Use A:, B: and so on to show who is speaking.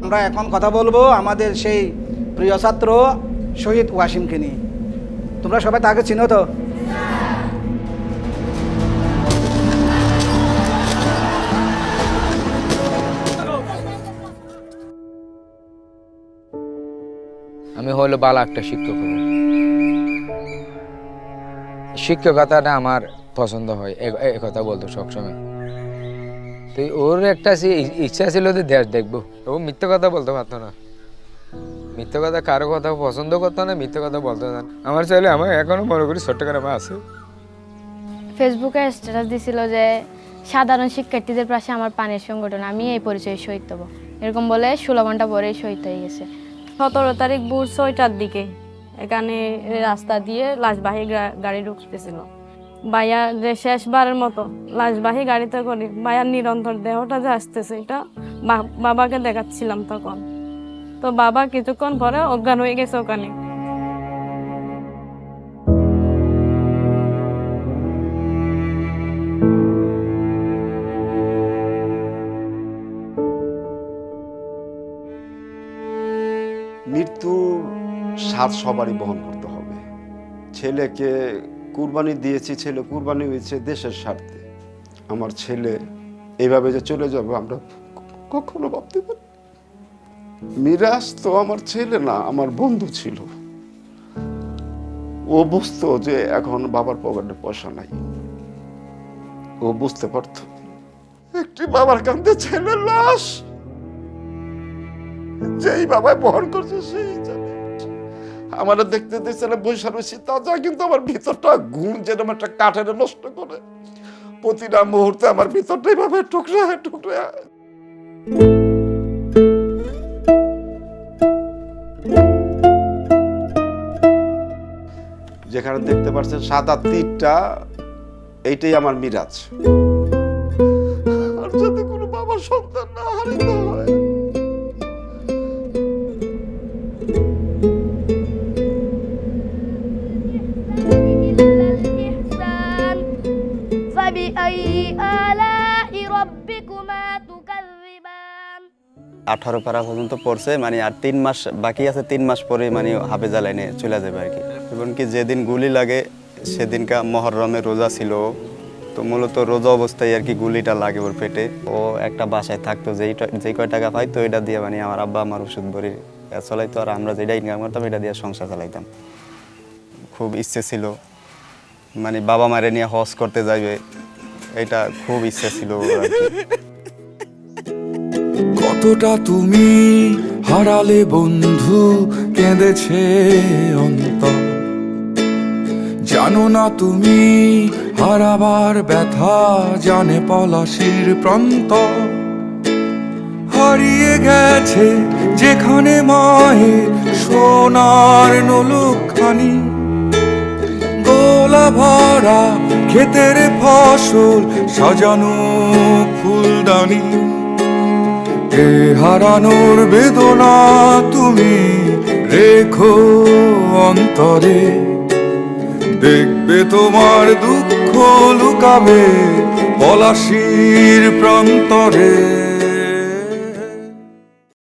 A: আমরা এখন কথা বলবো আমাদের সেই প্রিয় ছাত্র শহীদ ওয়াসিমকে নিয়ে। তোমরা সবাই তাকে চিনো তো?
B: আমি হলো ভালো একটা শিক্ষক হব। শিক্ষকতাটা আমার পছন্দ হয়, এ কথা বলতো সবসময়। তো ওর একটা ইচ্ছা ছিল যে দেশ দেখবো। ও মিথ্যে কথা বলতে পারতো না, মিথ্যে কথা কারো কথা পছন্দ করতো না, মিথ্যে কথা বলতো না। আমার চাইলে আমার এখনো মনে করি ছোট্ট করে আমার আছে।
C: ফেসবুকে স্ট্যাটাস দিছিল যে সাধারণ শিক্ষার্থীদের পাশে আমার পানির সংগঠন, আমি এই পরিচয়ে শহীদ হব, এরকম বলে 16 ঘন্টা পরেই শহীদ হয়ে গেছে।
D: 17 তারিখ ভোর 6টার দিকে এখানে রাস্তা দিয়ে লাশবাহী গাড়ি ঢুকতেছিল। ভাইয়া যে শেষবারের মতো লাশবাহী গাড়িতে করে ভাইয়ার নিরন্তর দেহটা যে আসতেছে, এটা বাবাকে দেখাচ্ছিলাম তখন। তো বাবা কিছুক্ষণ পরে অজ্ঞান হয়ে গেছে ওখানে।
E: মৃত্যুর স্বাদ সবারই বহন করতে হবে। ছেলেকে কুরবানি দিয়েছি, ছেলে কুরবানি হয়েছে দেশের স্বার্থে। আমার ছেলে এইভাবে যে চলে যাবে আমরা কখনো ভাবতে পারি। মিরাজ তো আমার ছেলে না, আমার বন্ধু ছিল। ও বুঝতো যে এখন বাবার পকেটে পয়সা নাই, ও বুঝতে পারতো একটি বাবার কাঁধে ছেলের লাশ যেই বাবাই বহন করছে সেই জানে। আমার দেখতে দেখতে বৈশা রয়েছি তাজা, কিন্তু আমার ভিতরটা ঘুম যেরকম একটা কাঠের নষ্ট করে প্রতিটা মুহূর্তে আমার ভিতরটা এইভাবে টুকরা টুকরা। যেখানে দেখতে পাচ্ছেন সাদা তীরটা, এইটাই আমার মিরাজ। আর যাতে কোনো বাবার সন্তান না হারিত হয়।
F: فبأي آلاء ربكما تكذبان
G: 18 পারা পর্যন্ত পড়ছে, মানে আর 3 মাস বাকি আছে। 3 মাস পরে মানে হাফেজা লাইনে চলে যাবে আর কি। এমনকি যেদিন গুলি লাগে সেদিনকা মহররমে রোজা ছিল, তো মূলত রোজা অবস্থায় আর কি গুলিটা লাগে ওর পেটে। ও একটা বাসায় থাকতো, যেই কয় টাকা পাইতো এটা দিয়ে মানে আমার আব্বা আমার ওষুধ ভরি চলাইতো, আর আমরা যেটা ইনকাম করতাম এটা দিয়ে সংসার চালাইতাম। খুব ইচ্ছে ছিল মানে বাবা মারে নিয়ে হজ করতে যাইবে, এটা খুব ইচ্ছে ছিল।
H: কতটা তুমি হারালে বন্ধু, কেঁদেছে অন্তর। জানো না তুমি হারাবার ব্যথা, জানে পলাশির প্রান্ত। হারিয়ে গেছে যেখানে মায়ের সোনার নলুকখানি, গোলা ভরা ক্ষেতের ফসল সাজানো ফুলদানি। এ হারানোর বেদনা তুমি রেখো অন্তরে, দেখবে তোমার দুঃখ লুকাবে পলাশির প্রান্তরে।